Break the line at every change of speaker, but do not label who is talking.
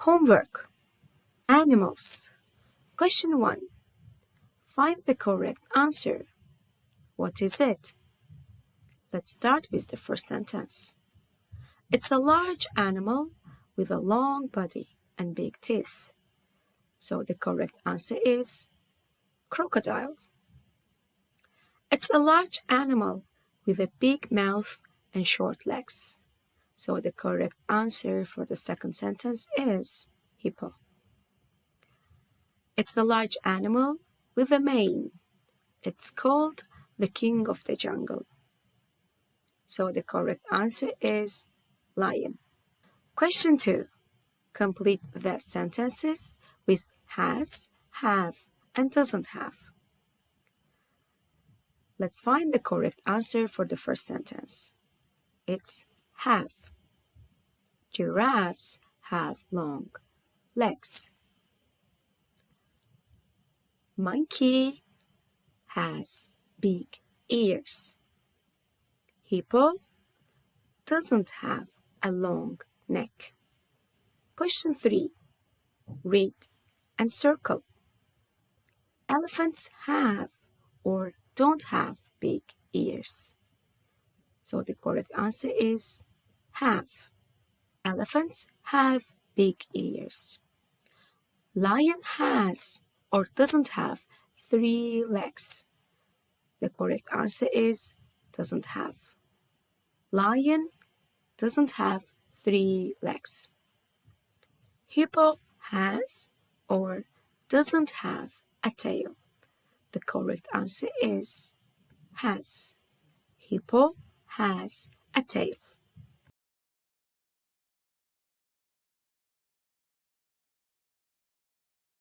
Homework. Animals. Question 1. Find the correct answer. What is it? Let's start with the first sentence. It's a large animal with a long body and big teeth. So the correct answer is crocodile. It's a large animal with a big mouth and short legs. So the correct answer for the second sentence is hippo. It's a large animal with a mane. It's called the king of the jungle. So the correct answer is lion. Question 2. Complete the sentences with has, have, and doesn't have. Let's find the correct answer for the first sentence. It's have. Giraffes have long legs. Monkey has big ears. Hippo doesn't have a long neck. Question 3. Read and circle. Elephants have or don't have big ears. So the correct answer is have. Elephants have big ears. Lion has or doesn't have 3 legs. The correct answer is doesn't have. Lion doesn't have 3 legs. Hippo has or doesn't have a tail. The correct answer is has. Hippo has a tail.